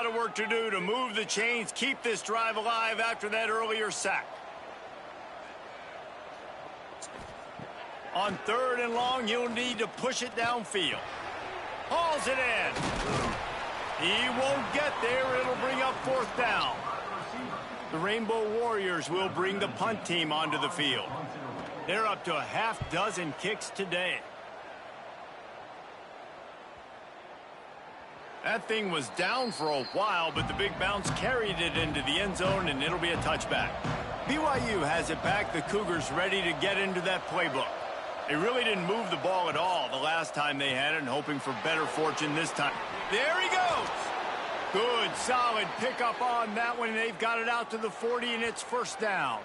lot of work to do to move the chains, keep this drive alive after that earlier sack. On 3rd and long, you'll need to push it downfield. Hauls it in. He won't get there. It'll bring up 4th down. The Rainbow Warriors will bring the punt team onto the field. They're up to a half-dozen kicks today. That thing was down for a while, but the big bounce carried it into the end zone, and it'll be a touchback. BYU has it back. The Cougars ready to get into that playbook. They really didn't move the ball at all the last time they had it, and hoping for better fortune this time. There he goes. Good, solid pickup on that one. They've got it out to the 40, and it's 1st down.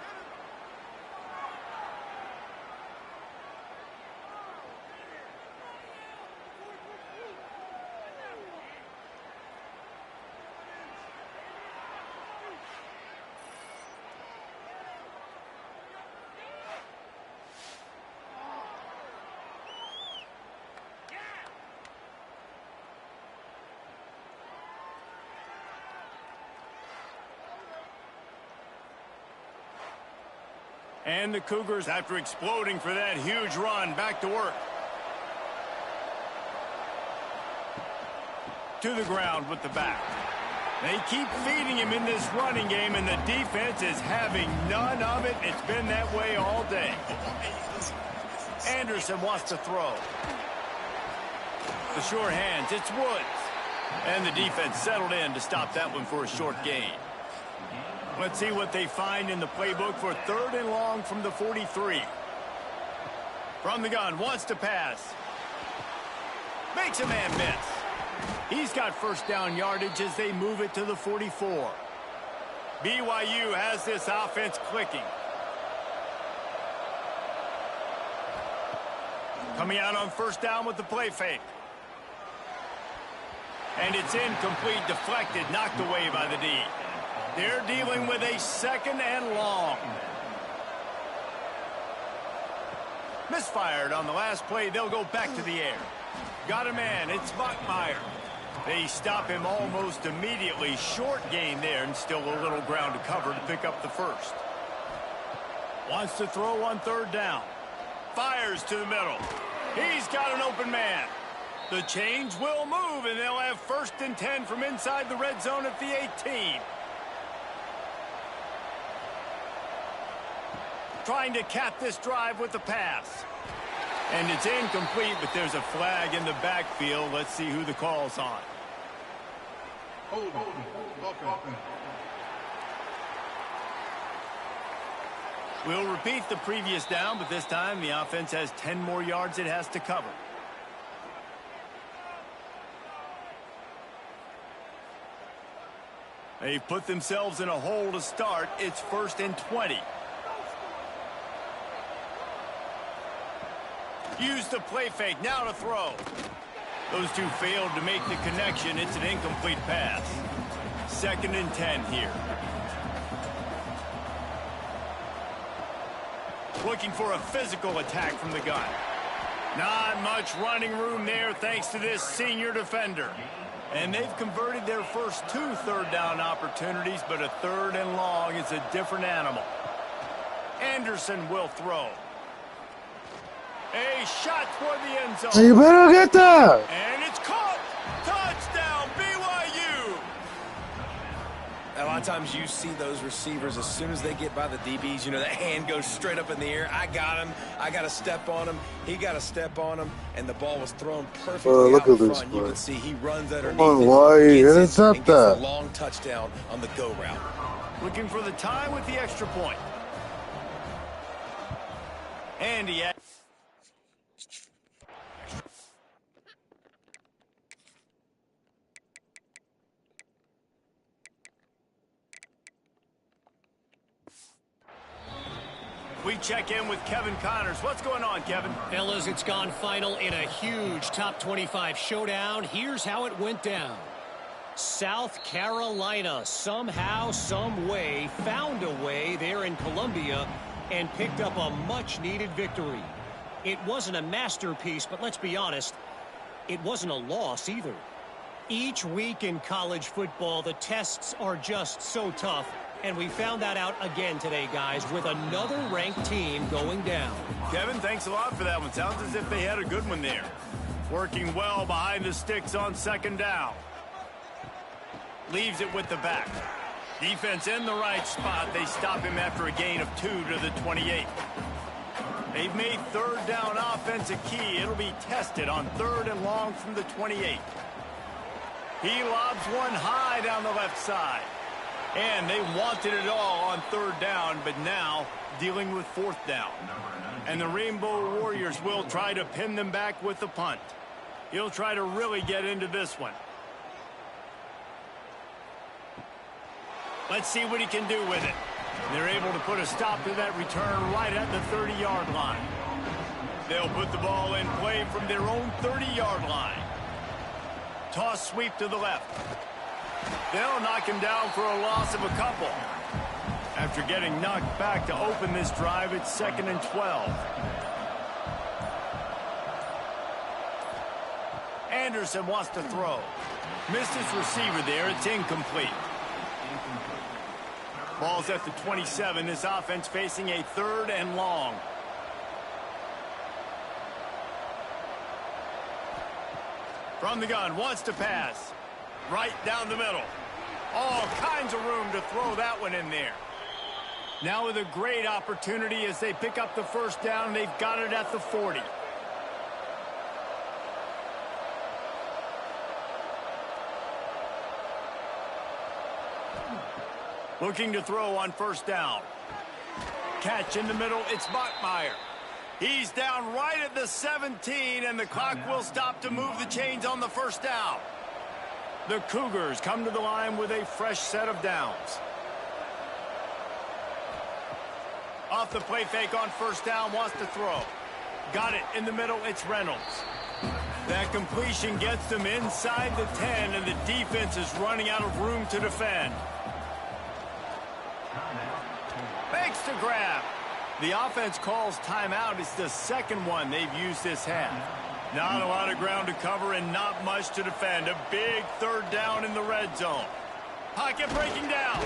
And the Cougars, after exploding for that huge run, back to work. To the ground with the back. They keep feeding him in this running game, and the defense is having none of it. It's been that way all day. Anderson wants to throw. The short hands, it's Woods. And the defense settled in to stop that one for a short gain. Let's see what they find in the playbook for 3rd and long from the 43. From the gun, wants to pass. Makes a man miss. He's got 1st down yardage as they move it to the 44. BYU has this offense clicking. Coming out on 1st down with the play fake. And it's incomplete, deflected, knocked away by the D. They're dealing with a 2nd and long. Misfired on the last play. They'll go back to the air. Got a man. It's Bachmeier. They stop him almost immediately. Short gain there, and still a little ground to cover to pick up the 1st. Wants to throw on 3rd down. Fires to the middle. He's got an open man. The chains will move, and they'll have 1st and 10 from inside the red zone at the 18. Trying to cap this drive with the pass. And it's incomplete, but there's a flag in the backfield. Let's see who the call's on. We'll repeat the previous down, but this time the offense has 10 more yards it has to cover. They've put themselves in a hole to start. It's 1st and 20. Use the play fake, now to throw. Those two failed to make the connection. It's an incomplete pass. 2nd and 10 here. Looking for a physical attack from the gun. Not much running room there thanks to this senior defender. And they've converted their first 2 3rd down opportunities, but a 3rd and long is a different animal. Anderson will throw. A shot toward the end zone. You better get that. And it's caught. Touchdown, BYU. A lot of times you see those receivers, as soon as they get by the DBs, you know, that hand goes straight up in the air. I got him. I got to step on him. He got to step on him. And the ball was thrown perfectly look out at in this front. play. You can see he runs underneath Come on, it, why? gets it, Intercept and gets that. a long touchdown on the go route. Looking for the tie with the extra point. And he had... We check in with Kevin Connors. What's going on, Kevin? Fellas, it's gone final in a huge top 25 showdown. Here's how it went down. South Carolina somehow, some way, found a way there in Columbia and picked up a much-needed victory. It wasn't a masterpiece, but let's be honest, it wasn't a loss either. Each week in college football, the tests are just so tough. And we found that out again today, guys, with another ranked team going down. Kevin, thanks a lot for that one. Sounds as if they had a good one there. Working well behind the sticks on second down. Leaves it with the back. Defense in the right spot. They stop him after a gain of 2 to the 28. They've made third down offense a key. It'll be tested on 3rd and long from the 28. He lobs one high down the left side. And they wanted it all on 3rd down, but now dealing with 4th down. And the Rainbow Warriors will try to pin them back with the punt. He'll try to really get into this one. Let's see what he can do with it. They're able to put a stop to that return right at the 30-yard line. They'll put the ball in play from their own 30-yard line. Toss sweep to the left. They'll knock him down for a loss of a couple. After getting knocked back to open this drive, it's 2nd and 12. Anderson wants to throw. Missed his receiver there. It's incomplete. Ball's at the 27. This offense facing a 3rd and long. From the gun, wants to pass. Right down the middle. All kinds of room to throw that one in there. Now with a great opportunity as they pick up the 1st down. They've got it at the 40. Looking to throw on 1st down. Catch in the middle. It's Bachmeier. He's down right at the 17, and the clock will stop to move the chains on the 1st down. The Cougars come to the line with a fresh set of downs. Off the play fake on 1st down, wants to throw. Got it in the middle, it's Reynolds. That completion gets them inside the 10, and the defense is running out of room to defend. Makes the grab. The offense calls timeout. It's the 2nd one they've used this half. Not a lot of ground to cover and not much to defend. A big 3rd down in the red zone. Pocket breaking down.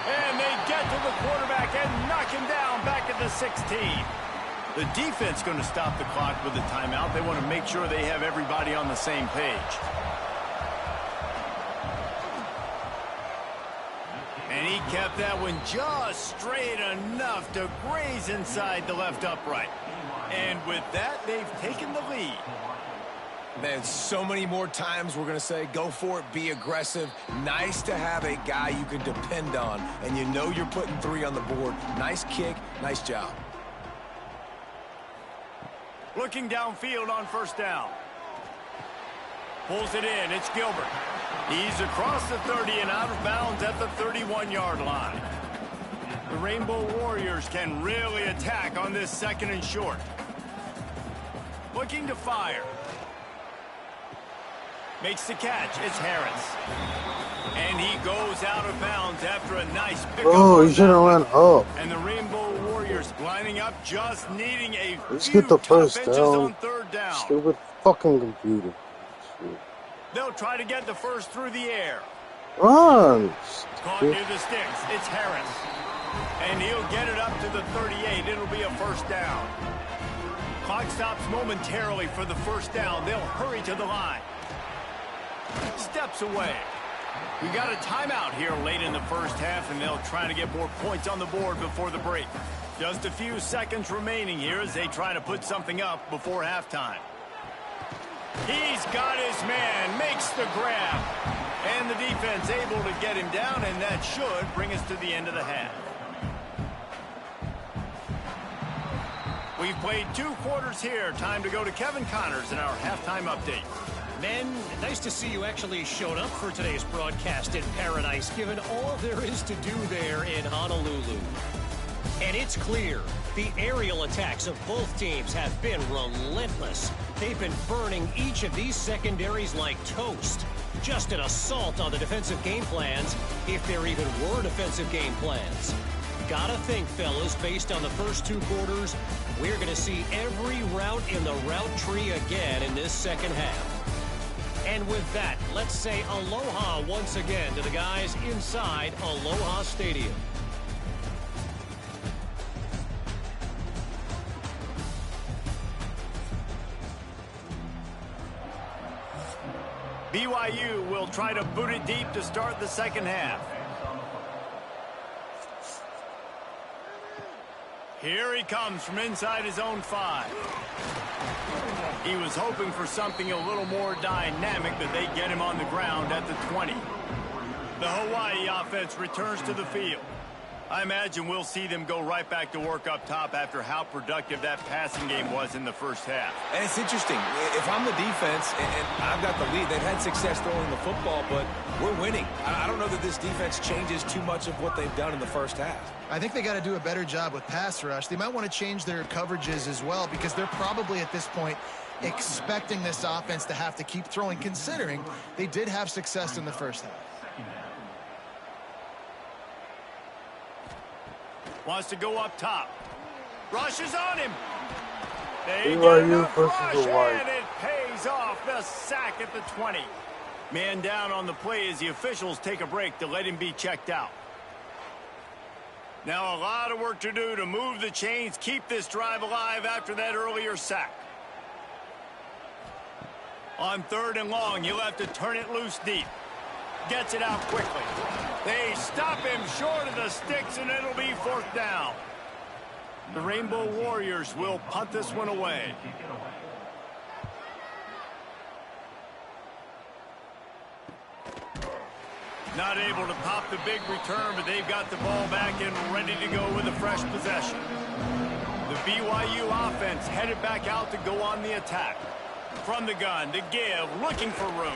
And they get to the quarterback and knock him down back at the 16. The defense going to stop the clock with a timeout. They want to make sure they have everybody on the same page. And he kept that one just straight enough to graze inside the left upright. And with that, they've taken the lead. Man, so many more times we're going to say, go for it, be aggressive. Nice to have a guy you can depend on, and you know you're putting 3 on the board. Nice kick, nice job. Looking downfield on 1st down. Pulls it in, it's Gilbert. He's across the 30 and out of bounds at the 31-yard line. The Rainbow Warriors can really attack on this 2nd and short. Looking to fire. Makes the catch. It's Harris. And he goes out of bounds after a nice pickup. Oh, he should have run up. And the Rainbow Warriors lining up, just needing a Let's few get the tough 1st inches down. on 3rd down. Stupid fucking computer. Shit. They'll try to get the 1st through the air. Run. Caught near the sticks. It's Harris. And he'll get it up to the 38. It'll be a 1st down. Clock stops momentarily for the 1st down. They'll hurry to the line. Steps away. We got a timeout here late in the 1st half, and they'll try to get more points on the board before the break. Just a few seconds remaining here as they try to put something up before halftime. He's got his man, makes the grab. And the defense able to get him down, and that should bring us to the end of the half. We've played 2 quarters here. Time to go to Kevin Connors in our halftime update. Men, nice to see you actually showed up for today's broadcast in paradise, given all there is to do there in Honolulu. And it's clear, the aerial attacks of both teams have been relentless. They've been burning each of these secondaries like toast. Just an assault on the defensive game plans, if there even were defensive game plans. Gotta think, fellas, based on the first 2 quarters, we're going to see every route in the route tree again in this 2nd half. And with that, let's say aloha once again to the guys inside Aloha Stadium. BYU will try to boot it deep to start the second half. Here he comes from inside his own 5. He was hoping for something a little more dynamic, but they get him on the ground at the 20. The Hawaii offense returns to the field. I imagine we'll see them go right back to work up top after how productive that passing game was in the first half. And it's interesting. If I'm the defense and I've got the lead, they've had success throwing the football, but we're winning. I don't know that this defense changes too much of what they've done in the first half. I think they got to do a better job with pass rush. They might want to change their coverages as well, because they're probably at this point expecting this offense to have to keep throwing, considering they did have success in the first half. Wants to go up top. Rushes on him. They BYU get versus rush, Hawaii. and it pays off. The sack at the 20. Man down on the play as the officials take a break to let him be checked out. Now a lot of work to do to move the chains, keep this drive alive after that earlier sack. On 3rd and long, you'll have to turn it loose deep. Gets it out quickly. They stop him short of the sticks, and it'll be 4th down. The Rainbow Warriors will punt this one away. Not able to pop the big return, but they've got the ball back and ready to go with a fresh possession. The BYU offense headed back out to go on the attack. From the gun to give, looking for room.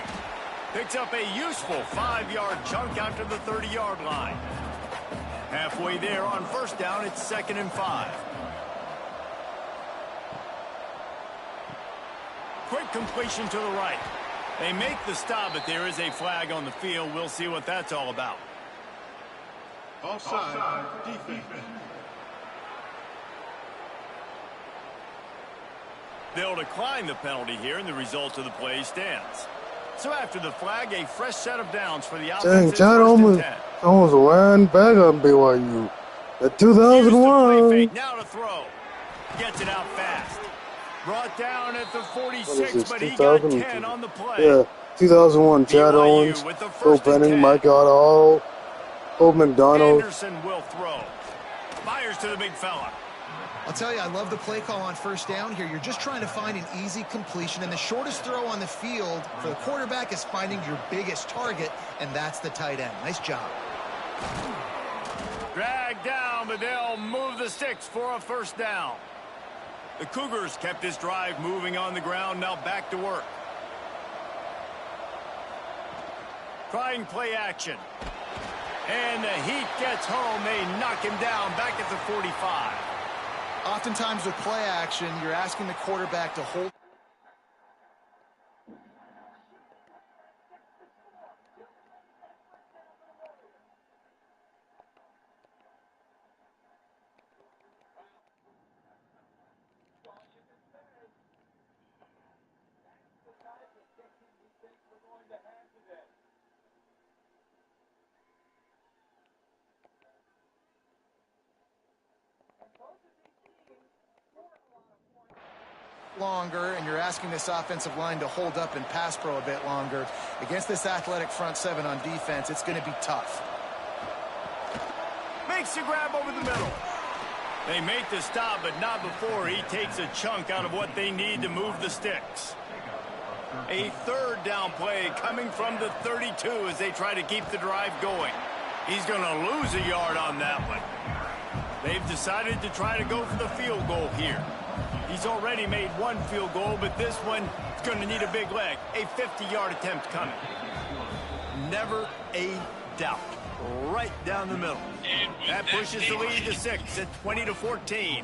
Picks up a useful 5-yard chunk after the 30-yard line. Halfway there on 1st down, it's 2nd and 5. Quick completion to the right. They make the stop, but there is a flag on the field. We'll see what that's all about. Offside, defense. They'll decline the penalty here, and the result of the play stands. So after the flag, a fresh set of downs for the offense. Dang, Chad almost ran back on BYU. At 2001. Now to throw. Gets it out fast. Brought down at the 46, this, but he got 10 on the play. Yeah, 2001. Chad BYU Owens, with the Phil first and Benning, 10. Mike Otto, Hope McDonald. Anderson will throw. Fires to the big fella. I'll tell you, I love the play call on 1st down here. You're just trying to find an easy completion, and the shortest throw on the field for the quarterback is finding your biggest target, and that's the tight end. Nice job. Dragged down, but they'll move the sticks for a 1st down. The Cougars kept this drive moving on the ground, now back to work. Trying play action. And the heat gets home. They knock him down back at the 45. Oftentimes with play action, you're asking the quarterback to hold. Longer, and you're asking this offensive line to hold up and pass pro a bit longer. Against this athletic front 7 on defense, it's going to be tough. Makes the grab over the middle. They make the stop, but not before he takes a chunk out of what they need to move the sticks. A 3rd down play coming from the 32 as they try to keep the drive going. He's going to lose a yard on that one. They've decided to try to go for the field goal here. He's already made 1 field goal, but this one is going to need a big leg. A 50-yard attempt coming. Never a doubt. Right down the middle. That pushes the lead to 6 at 20-14.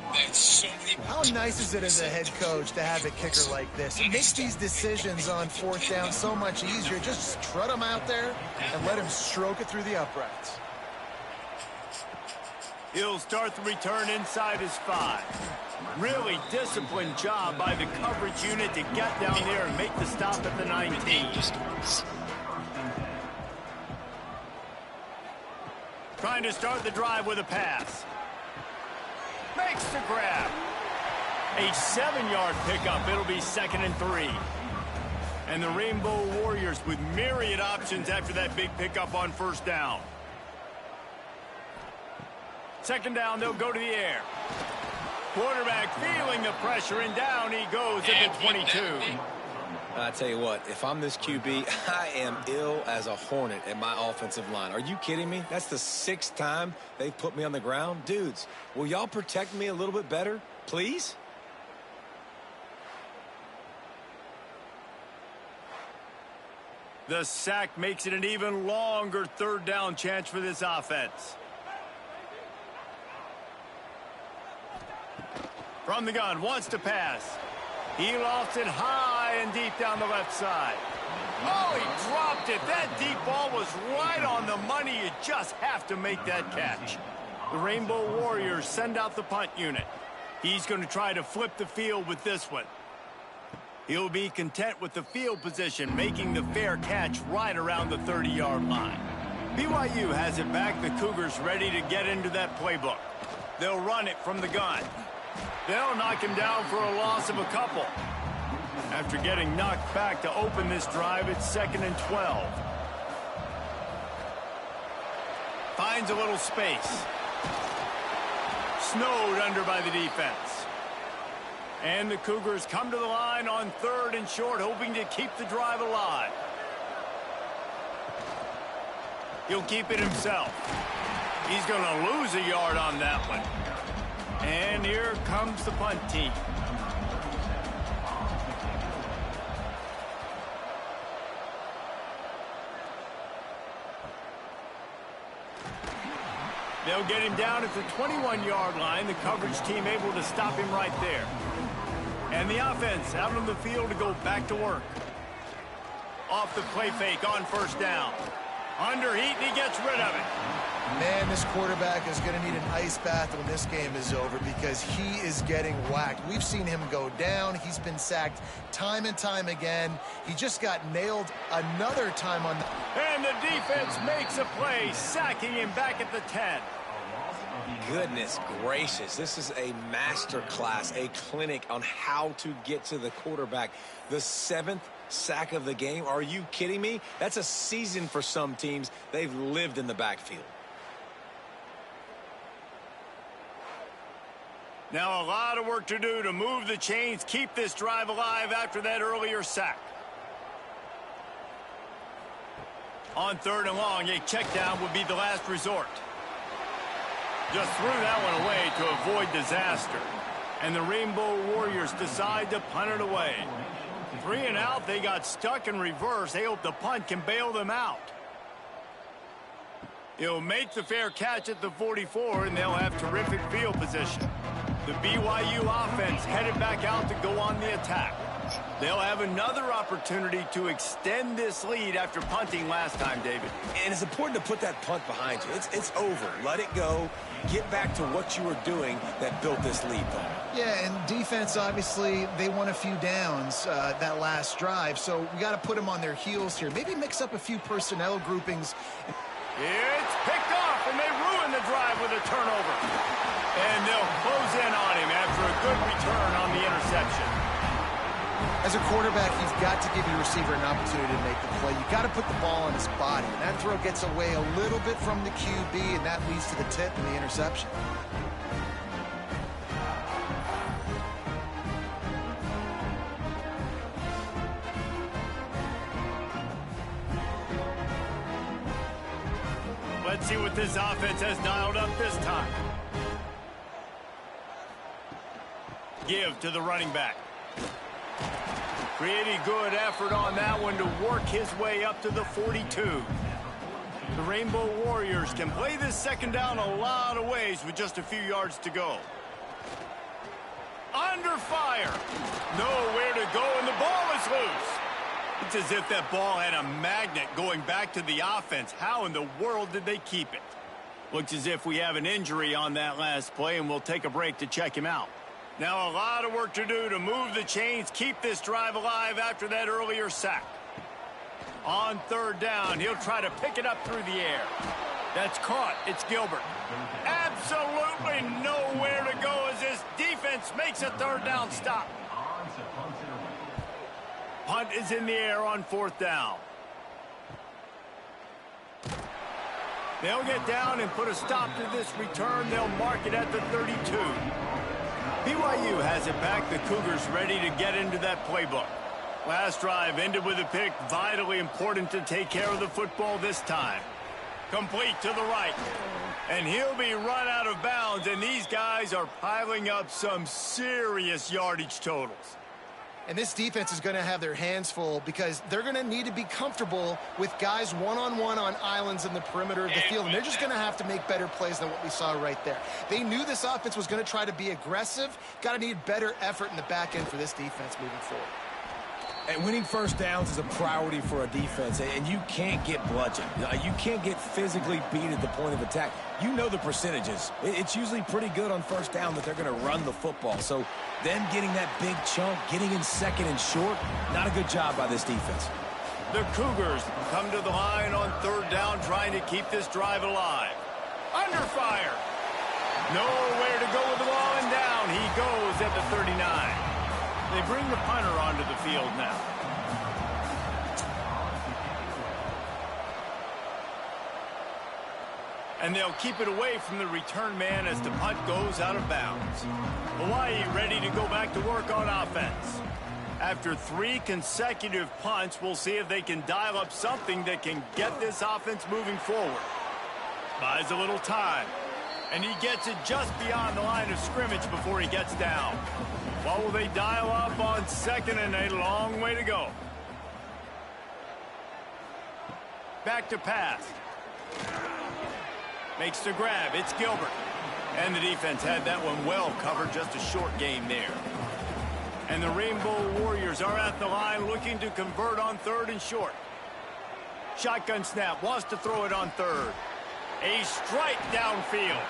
How nice is it as a head coach to have a kicker like this? It makes these decisions on 4th down so much easier. Just strut him out there and let him stroke it through the uprights. He'll start the return inside his 5. Really disciplined job by the coverage unit to get down there and make the stop at the 19. Trying to start the drive with a pass. Makes the grab. A 7-yard pickup. It'll be 2nd and 3. And the Rainbow Warriors with myriad options after that big pickup on 1st down. 2nd down, they'll go to the air. Quarterback feeling the pressure, and down he goes at the 22. I tell you what, if I'm this QB, I am ill as a hornet at my offensive line. Are you kidding me? That's the 6th time they've put me on the ground. Dudes, will y'all protect me a little bit better, please? The sack makes it an even longer 3rd down chance for this offense. From the gun, wants to pass. He lofts it high and deep down the left side. Oh, he dropped it. That deep ball was right on the money. You just have to make that catch. The Rainbow Warriors send out the punt unit. He's going to try to flip the field with this one. He'll be content with the field position, making the fair catch right around the 30-yard line. BYU has it back. The Cougars ready to get into that playbook. They'll run it from the gun. They'll knock him down for a loss of a couple. After getting knocked back to open this drive, it's 2nd and 12. Finds a little space. Snowed under by the defense. And the Cougars come to the line on 3rd and short, hoping to keep the drive alive. He'll keep it himself. He's going to lose a yard on that one. And here comes the punt team. They'll get him down at the 21-yard line. The coverage team able to stop him right there. And the offense out on the field to go back to work. Off the play fake on 1st down. Under heat, and he gets rid of it. Man, this quarterback is going to need an ice bath when this game is over because he is getting whacked. We've seen him go down. He's been sacked time and time again. He just got nailed another time on. And the defense makes a play, sacking him back at the 10. Goodness gracious, this is a master class, a clinic on how to get to the quarterback. The 7th sack of the game. Are you kidding me? That's a season for some teams. They've lived in the backfield. Now a lot of work to do to move the chains, keep this drive alive after that earlier sack. On 3rd and long, a check down would be the last resort. Just threw that one away to avoid disaster. And the Rainbow Warriors decide to punt it away. 3 and out, they got stuck in reverse. They hope the punt can bail them out. He'll make the fair catch at the 44, and they'll have terrific field position. The BYU offense headed back out to go on the attack. They'll have another opportunity to extend this lead after punting last time, David. And it's important to put that punt behind you. It's over. Let it go. Get back to what you were doing that built this lead, though. Yeah, and defense, obviously, they won a few downs that last drive, so we got to put them on their heels here. Maybe mix up a few personnel groupings. It's picked off, and they ruin the drive with a turnover. And they'll close in on him after a good return on the interception. As a quarterback, you've got to give your receiver an opportunity to make the play. You've got to put the ball on his body. And that throw gets away a little bit from the QB, and that leads to the tip and the interception. Let's see what this offense has dialed up this time. Give to the running back. Pretty good effort on that one to work his way up to the 42. The Rainbow Warriors can play this 2nd down a lot of ways with just a few yards to go. Under fire. Nowhere to go, and the ball is loose. It's as if that ball had a magnet going back to the offense. How in the world did they keep it? Looks as if we have an injury on that last play, and we'll take a break to check him out. Now a lot of work to do to move the chains, keep this drive alive after that earlier sack. On third down, he'll try to pick it up through the air. That's caught. It's Gilbert. Absolutely nowhere to go as this defense makes a third down stop. Punt is in the air on fourth down. They'll get down and put a stop to this return. They'll mark it at the 32. BYU has it back. The Cougars ready to get into that playbook. Last drive ended with a pick. Vitally important to take care of the football this time. Complete to the right. And he'll be run out of bounds. And these guys are piling up some serious yardage totals. And this defense is going to have their hands full because they're going to need to be comfortable with guys one-on-one on islands in the perimeter of the field. And they're just going to have to make better plays than what we saw right there. They knew this offense was going to try to be aggressive. Got to need better effort in the back end for this defense moving forward. And winning first downs is a priority for a defense, and you can't get bludgeoned. You can't get physically beat at the point of attack. You know the percentages. It's usually pretty good on first down that they're going to run the football. So them getting that big chunk, getting in second and short, not a good job by this defense. The Cougars come to the line on third down, trying to keep this drive alive. Under fire. Nowhere to go with the ball, and down he goes at the 39. They bring the punter onto the field now. And they'll keep it away from the return man as the punt goes out of bounds. Hawaii ready to go back to work on offense. After 3 consecutive punts, we'll see if they can dial up something that can get this offense moving forward. Buys a little time. And he gets it just beyond the line of scrimmage before he gets down. What will they dial up on second and a long way to go? Back to pass. Makes the grab. It's Gilbert. And the defense had that one well covered. Just a short game there. And the Rainbow Warriors are at the line looking to convert on third and short. Shotgun snap. Wants to throw it on third. A strike downfield.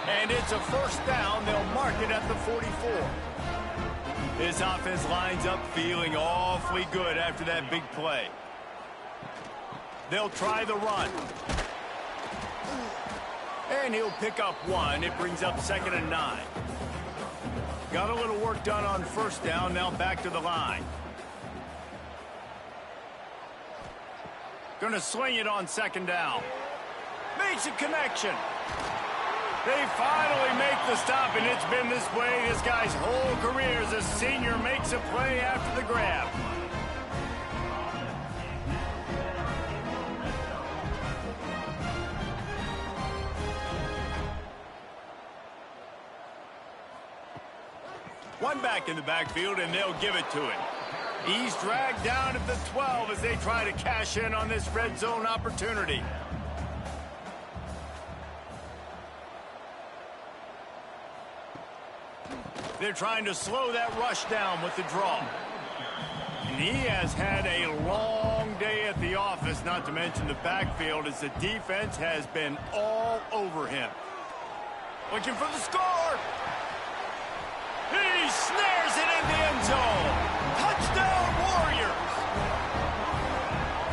And it's a first down. They'll mark it at the 44. This offense lines up feeling awfully good after that big play. They'll try the run. And he'll pick up 1. It brings up second and 9. Got a little work done on first down. Now back to the line. Gonna sling it on second down. Makes a connection. They finally make the stop, and it's been this way this guy's whole career as a senior makes a play after the grab. One back in the backfield, and they'll give it to him. He's dragged down at the 12 as they try to cash in on this red zone opportunity. They're trying to slow that rush down with the draw. And he has had a long day at the office, not to mention the backfield, as the defense has been all over him. Looking for the score. He snares it in the end zone. Touchdown, Warriors.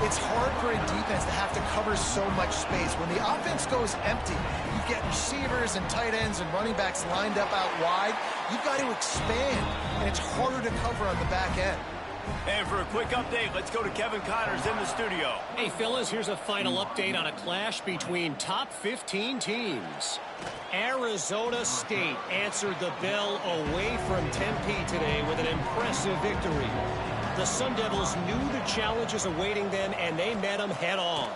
It's hard for a defense to have to cover so much space. When the offense goes empty, you get receivers and tight ends and running backs lined up out wide. You've got to expand, and it's harder to cover on the back end. And for a quick update, let's go to Kevin Connors in the studio. Hey, fellas, here's a final update on a clash between top 15 teams. Arizona State answered the bell away from Tempe today with an impressive victory. The Sun Devils knew the challenges awaiting them, and they met them head-on.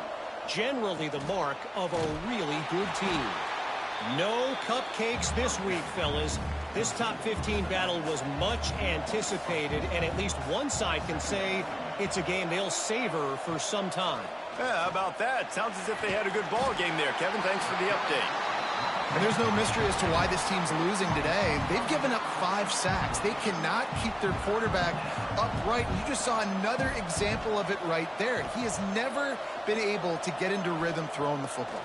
Generally the mark of a really good team. No cupcakes this week, fellas. This top 15 battle was much anticipated, and at least one side can say it's a game they'll savor for some time. Yeah, how about that? Sounds as if they had a good ball game there. Kevin, thanks for the update. And there's no mystery as to why this team's losing today. They've given up 5 sacks. They cannot keep their quarterback upright. And you just saw another example of it right there. He has never been able to get into rhythm throwing the football.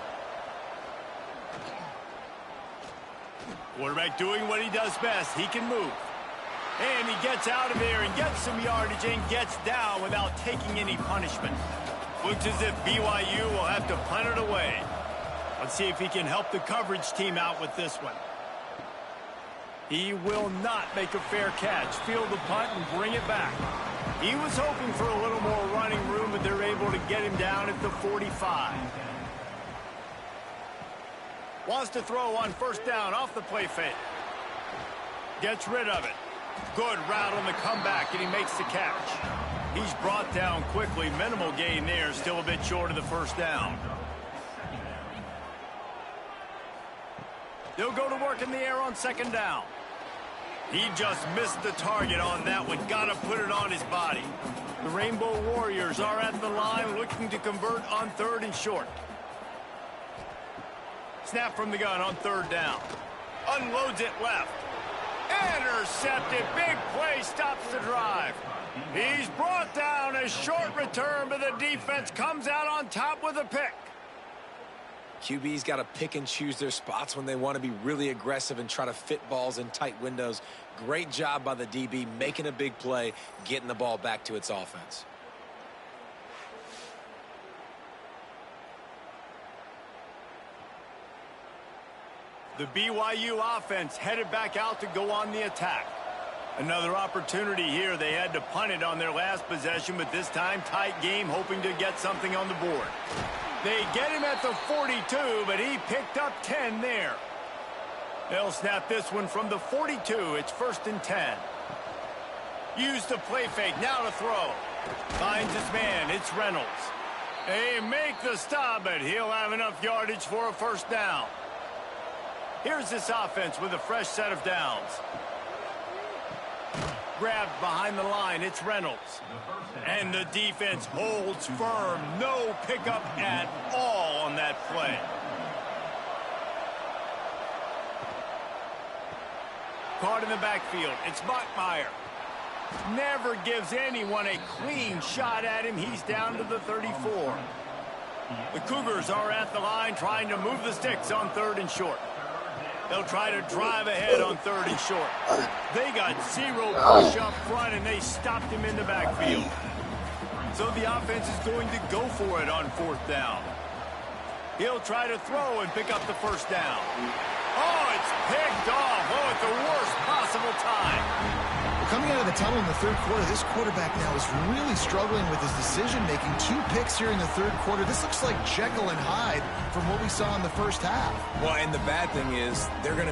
Quarterback doing what he does best. He can move. And he gets out of there and gets some yardage and gets down without taking any punishment. Looks as if BYU will have to punt it away. Let's see if he can help the coverage team out with this one. He will not make a fair catch. Field the punt and bring it back. He was hoping for a little more running room, but they're able to get him down at the 45. Wants to throw on first down off the play fake. Gets rid of it. Good route on the comeback, and he makes the catch. He's brought down quickly. Minimal gain there, still a bit short of the first down. They'll go to work in the air on second down. He just missed the target on that one. Got to put it on his body. The Rainbow Warriors are at the line looking to convert on third and short. Snap from the gun on third down. Unloads it left. Intercepted. Big play stops the drive. He's brought down. A short return, but the defense comes out on top with a pick. QB's got to pick and choose their spots when they want to be really aggressive and try to fit balls in tight windows. Great job by the DB making a big play, getting the ball back to its offense. The BYU offense headed back out to go on the attack. Another opportunity here. They had to punt it on their last possession, but this time tight game, hoping to get something on the board. They get him at the 42, but he picked up 10 there. They'll snap this one from the 42. It's 1st and 10. Use the play fake. Now to throw. Finds his man. It's Reynolds. They make the stop, but he'll have enough yardage for a first down. Here's this offense with a fresh set of downs. Grabbed behind the line. It's Reynolds. And the defense holds firm. No pickup at all on that play. Caught in the backfield. It's Bachmeier. Never gives anyone a clean shot at him. He's down to the 34. The Cougars are at the line trying to move the sticks on third and short. They'll try to drive ahead on third and short. They got zero push up front, and they stopped him in the backfield. So the offense is going to go for it on fourth down. He'll try to throw and pick up the first down. Oh, it's picked off. Oh, at the worst possible time. Coming out of the tunnel in the third quarter, this quarterback now is really struggling with his decision-making. 2 picks here in the third quarter. This looks like Jekyll and Hyde from what we saw in the first half. Well, and the bad thing is they're going to be